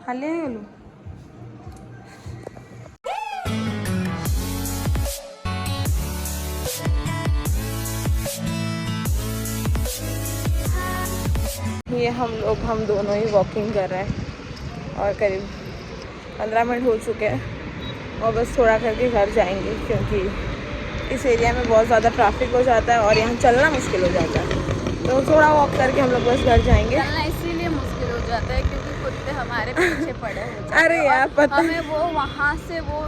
हाले गेलो ये हम दोनों ही वॉकिंग कर रहे हैं और करीब 15 मिनट हो चुके हैं और बस थोड़ा करके घर जाएंगे क्योंकि इस एरिया में बहुत ज़्यादा ट्रैफिक हो जाता है और यहाँ चलना मुश्किल हो जाता है। तो थोड़ा वॉक करके हम लोग बस घर जाएंगे। चलना इसीलिए मुश्किल हो जाता है क्योंकि कुत्ते हमारे पीछे पड़े हो जाते हैं। अरे यार पता हमें वो वहाँ से वो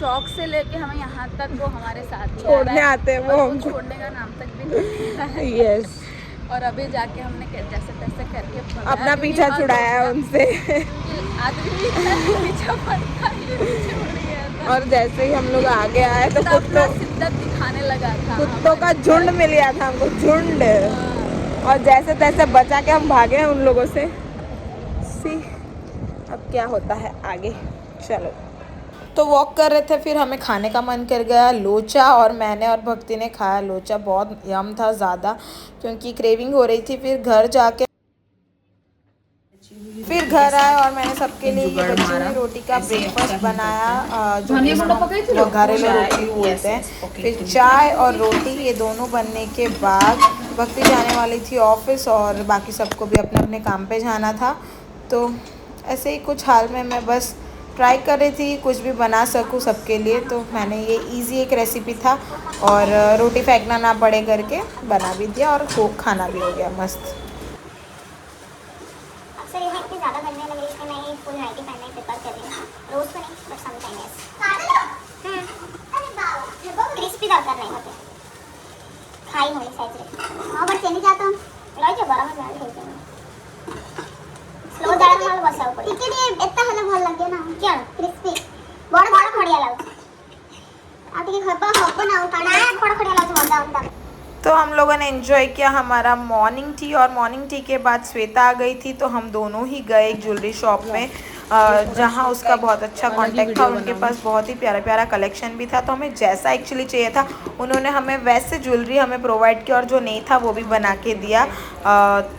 चौक से लेके हमें यहाँ तक वो हमारे साथ छोड़ने आते हैं वो हमको छोड़ने का नाम तक भी नहीं। यस और अभी जाके हमने जैसे तैसे करके अपना पीछा छुड़ाया है उनसे आदमी पीछा पड़ता है। और जैसे ही हम लोग आगे आए तो कुत्तों शिद्दत दिखाने लगा था, कुत्तों का झुंड मिल गया था हमको, झुंड। और जैसे तैसे बचा के हम भागे हैं उन लोगों से। सी अब क्या होता है आगे, चलो। तो वॉक कर रहे थे, फिर हमें खाने का मन कर गया लोचा, और मैंने और भक्ति ने खाया लोचा। बहुत यम था ज़्यादा क्योंकि क्रेविंग हो रही थी। फिर घर आए और मैंने सबके लिए ये बची हुई रोटी का ब्रेकफास्ट बनाया जो घरेलू रोटी बोलते हैं। फिर चाय और रोटी, ये दोनों बनने के बाद भक्ति जाने वाली थी ऑफिस और बाकी सबको भी अपने अपने काम पे जाना था। तो ऐसे ही कुछ हाल में मैं बस ट्राई कर रही थी कुछ भी बना सकूं सबके लिए। तो मैंने ये इजी एक रेसिपी था और रोटी फेंकना ना पड़े करके बना भी दिया और खाना भी हो गया मस्त। अक्सर ये इतनी ज़्यादा गर्मी लग रही है इसलिए मैं फुल नाइटी पहनना प्रेफर कर रही हूँ। रोज़ तो नहीं बट सम टाइम क्रिस्पी दरकार नहीं होते खाई होली साइज हाँ बट चली जाता हूँ रही गरम है स्लो जाड़ा माल बसाव पड़े ठीक है एत्ता हला भल लगे ना क्या क्रिस्पी बड़ बड़ खड़िया लाग आटी के खपा हप ना उताना बड़ खड़िया लाग मजा आता। तो हम लोगों ने एंजॉय किया हमारा मॉर्निंग टी, और मॉर्निंग टी के बाद श्वेता आ गई थी तो हम दोनों ही गए एक ज्वेलरी शॉप में जहां उसका बहुत अच्छा कांटेक्ट था। उनके पास बहुत ही प्यारा प्यारा कलेक्शन भी था, तो हमें जैसा एक्चुअली चाहिए था उन्होंने हमें वैसे ज्वेलरी हमें प्रोवाइड किया और जो नहीं था वो भी बना के दिया।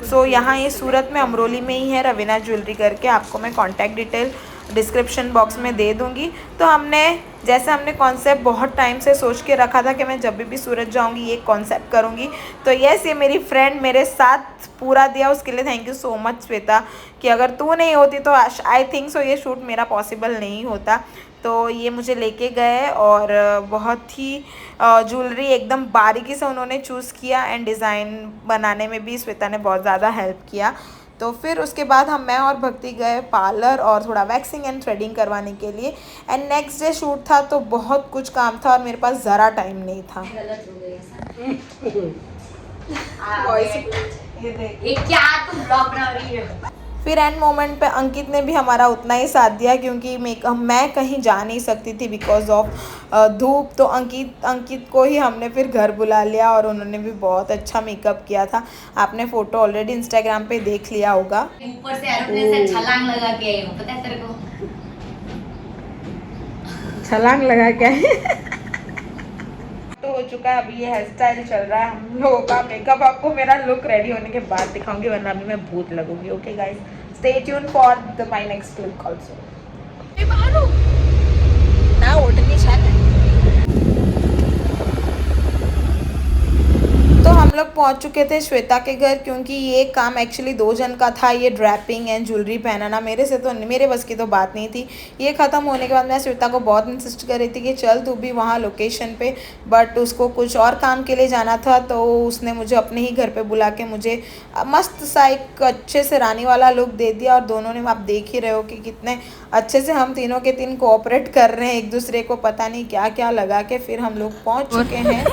सो यहाँ ये सूरत में अमरोली में ही है, रवीना ज्वेलरी करके। आपको मैं कॉन्टैक्ट डिटेल डिस्क्रिप्शन बॉक्स में दे दूंगी। तो हमने कॉन्सेप्ट बहुत टाइम से सोच के रखा था कि मैं जब भी सूरत जाऊंगी ये कॉन्सेप्ट करूंगी। तो यस, ये मेरी फ्रेंड मेरे साथ पूरा दिया, उसके लिए thank you so much Shweta, कि अगर तू नहीं होती तो आई थिंक सो ये शूट मेरा पॉसिबल नहीं होता। तो ये मुझे लेके गए और बहुत ही ज्वेलरी एकदम बारीकी से उन्होंने चूज़ किया एंड डिज़ाइन बनाने में भी श्वेता ने बहुत ज़्यादा हेल्प किया। तो फिर उसके बाद मैं और भक्ति गए पार्लर और थोड़ा वैक्सिंग एंड थ्रेडिंग करवाने के लिए। एंड नेक्स्ट डे शूट था तो बहुत कुछ काम था और मेरे पास ज़रा टाइम नहीं था। फिर एंड मोमेंट पे अंकित ने भी हमारा उतना ही साथ दिया क्योंकि मैं कहीं जा नहीं सकती थी बिकॉज ऑफ धूप। तो अंकित को ही हमने फिर घर बुला लिया और उन्होंने भी बहुत अच्छा मेकअप किया था। आपने फ़ोटो ऑलरेडी इंस्टाग्राम पे देख लिया होगा। ऊपर से एरोप्लेन से छलांग लगा के आई हूँ, पता है तेरे को? छलांग लगा के तो हो चुका है, अभी ये हेयर स्टाइल चल रहा है हम लोगों का। मेकअप आपको मेरा लुक रेडी होने के बाद दिखाऊंगी वरना अभी मैं भूत लगूंगी। Okay guys, stay tuned for my next clip also. ना ओटनी छान। तो हम लोग पहुंच चुके थे श्वेता के घर क्योंकि ये काम एक्चुअली 2 जन का था। ये ड्रैपिंग एंड ज्वेलरी पहनाना मेरे बस की तो बात नहीं थी। ये ख़त्म होने के बाद मैं श्वेता को बहुत इंसिस्ट कर रही थी कि चल तू भी वहाँ लोकेशन पे, बट उसको कुछ और काम के लिए जाना था। तो उसने मुझे अपने ही घर पे बुला के मुझे मस्त सा एक अच्छे से रानी वाला लुक दे दिया। और दोनों ने, आप देख ही रहे हो कि कितने अच्छे से हम तीनों के तीन कोऑपरेट कर रहे हैं एक दूसरे को, पता नहीं क्या क्या लगा के। फिर हम लोग पहुँच चुके हैं।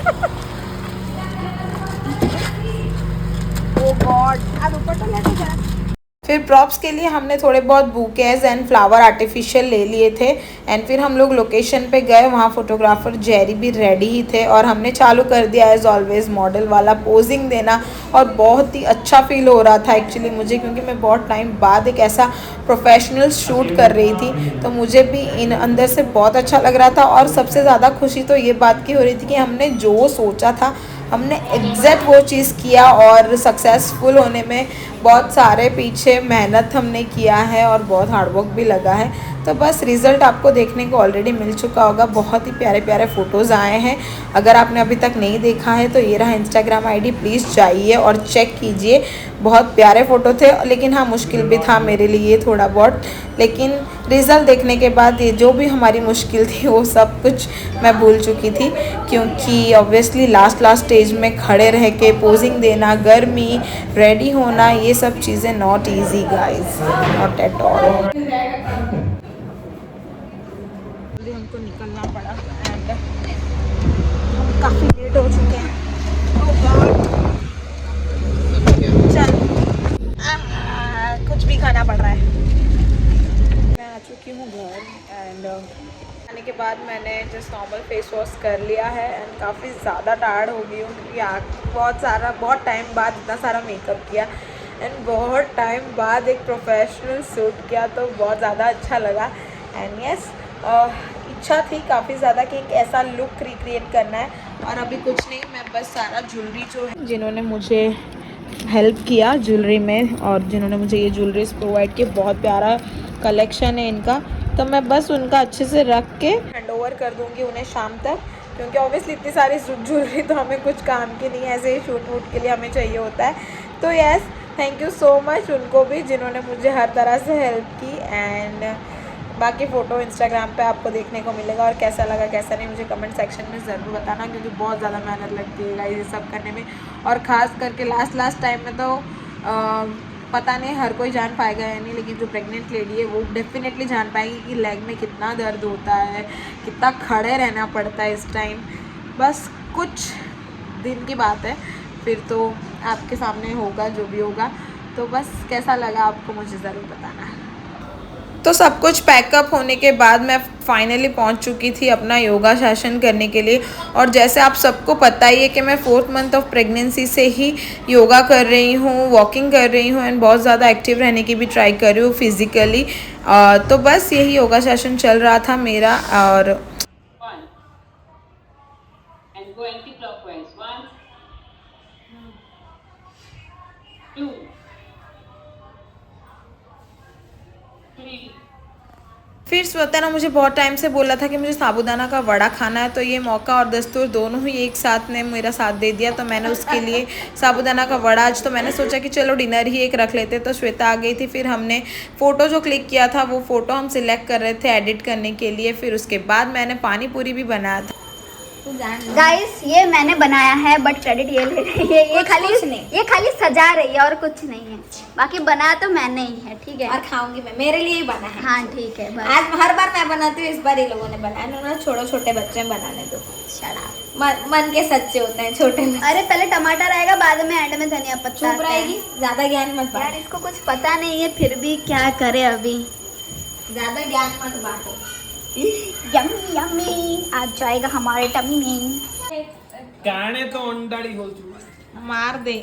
फिर प्रॉप्स के लिए हमने थोड़े बहुत बुकेज एंड फ्लावर आर्टिफिशियल ले लिए थे। एंड फिर हम लोग लोकेशन पे गए, वहाँ फोटोग्राफर जेरी भी रेडी ही थे और हमने चालू कर दिया एज ऑलवेज मॉडल वाला पोजिंग देना। और बहुत ही अच्छा फील हो रहा था एक्चुअली मुझे, क्योंकि मैं बहुत टाइम बाद एक ऐसा प्रोफेशनल शूट कर रही थी। तो मुझे भी अंदर से बहुत अच्छा लग रहा था। और सबसे ज़्यादा खुशी तो ये बात की हो रही थी कि हमने जो सोचा था हमने एग्जैक्ट वो चीज़ किया और सक्सेसफुल होने में बहुत सारे पीछे मेहनत हमने किया है और बहुत हार्डवर्क भी लगा है। तो बस रिज़ल्ट आपको देखने को ऑलरेडी मिल चुका होगा। बहुत ही प्यारे प्यारे फ़ोटोज़ आए हैं। अगर आपने अभी तक नहीं देखा है तो ये रहा इंस्टाग्राम आईडी, प्लीज़ जाइए और चेक कीजिए। बहुत प्यारे फ़ोटो थे, लेकिन हाँ मुश्किल भी था मेरे लिए थोड़ा बहुत, लेकिन रिज़ल्ट देखने के बाद ये जो भी हमारी मुश्किल थी वो सब कुछ मैं भूल चुकी थी, क्योंकि ऑब्वियसली लास्ट स्टेज में खड़े रह के पोजिंग देना, गर्मी, रेडी होना, ये सब चीज़ें not easy guys, not at all. हमको निकलना पड़ा एंड हम काफ़ी लेट हो चुके हैं। चल कुछ भी खाना पड़ रहा है। मैं आ चुकी हूँ घर एंड आने के बाद मैंने जस्ट नॉर्मल फेस वॉश कर लिया है एंड काफ़ी ज़्यादा टायर्ड हो गई हूँ, क्योंकि बहुत टाइम बाद इतना सारा मेकअप किया एंड बहुत टाइम बाद एक प्रोफेशनल सूट किया, तो बहुत ज़्यादा अच्छा लगा। एंड यस, इच्छा थी काफ़ी ज़्यादा कि एक ऐसा लुक रिक्रिएट करना है, और अभी कुछ नहीं, मैं बस सारा ज्वेलरी जो है, जिन्होंने मुझे हेल्प किया ज्वेलरी में और जिन्होंने मुझे ये ज्वेलरीज प्रोवाइड की, बहुत प्यारा कलेक्शन है इनका, तो मैं बस उनका अच्छे से रख के हैंड ओवर कर दूँगी उन्हें शाम तक, क्योंकि ऑब्वियसली इतनी सारी ज्वेलरी तो हमें कुछ काम की नहीं है, ऐसे ही शूट वूट के लिए हमें चाहिए होता है। तो yes, thank you so much उनको भी जिन्होंने मुझे हर तरह से हेल्प की। एंड बाकी फ़ोटो इंस्टाग्राम पे आपको देखने को मिलेगा, और कैसा लगा कैसा नहीं मुझे कमेंट सेक्शन में ज़रूर बताना, क्योंकि बहुत ज़्यादा मेहनत लगती है गाइस ये सब करने में, और ख़ास करके लास्ट टाइम में तो पता नहीं हर कोई जान पाएगा या नहीं, लेकिन जो प्रेग्नेंट लेडी है वो डेफिनेटली जान पाएगी कि लेग में कितना दर्द होता है, कितना खड़े रहना पड़ता है इस टाइम। बस कुछ दिन की बात है, फिर तो आपके सामने होगा जो भी होगा। तो बस कैसा लगा आपको मुझे ज़रूर बताना। तो सब कुछ पैकअप होने के बाद मैं फाइनली पहुंच चुकी थी अपना योगा सेशन करने के लिए, और जैसे आप सबको पता ही है कि मैं 4th मंथ ऑफ प्रेगनेंसी से ही योगा कर रही हूँ, वॉकिंग कर रही हूँ एंड बहुत ज़्यादा एक्टिव रहने की भी ट्राई कर रही हूँ फिज़िकली। तो बस यही योगा सेशन चल रहा था मेरा। और फिर श्वेता ने मुझे बहुत टाइम से बोला था कि मुझे साबूदाना का वड़ा खाना है, तो ये मौका और दस्तूर दोनों ही एक साथ ने मेरा साथ दे दिया, तो मैंने उसके लिए साबूदाना का वड़ा, आज तो मैंने सोचा कि चलो डिनर ही एक रख लेते। तो श्वेता आ गई थी, फिर हमने फ़ोटो जो क्लिक किया था वो फ़ोटो हम सिलेक्ट कर रहे थे एडिट करने के लिए, फिर उसके बाद मैंने पानी पूरी भी बनाया था। गाइस ये मैंने बनाया है, बट क्रेडिट ये ले रही है, ये खाली सजा रही है और कुछ नहीं है, बाकी बनाया तो मैंने ही है, ठीक है, और खाऊंगी मैं, मेरे लिए ही बना है। हाँ ठीक है, बस आज हर बार मैं बनाती हूँ, इस बार ये लोगों ने बनाया, उन्होंने छोटे बच्चे बनाने दो। मन के सच्चे होते हैं छोटे में। अरे पहले टमाटर आएगा, बाद में एंड में धनिया पत्ता। चुप रहेगी, ज्यादा ज्ञान मत यार, बांटो। इसको कुछ पता नहीं है फिर भी क्या करे अभी, ज्यादा ज्ञान मत बांटो। यम्मी यम्मी आ जाएगा हमारे टमी में। गाने तो अंडाड़ी हो मार दे।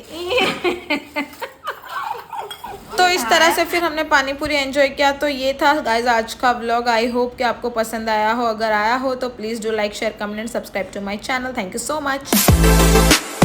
तो इस तरह से फिर हमने पानी पूरी एंजॉय किया। तो ये था गाइज आज का व्लॉग। आई होप कि आपको पसंद आया हो। अगर आया हो तो please do like share comment and subscribe to my channel. Thank you so much.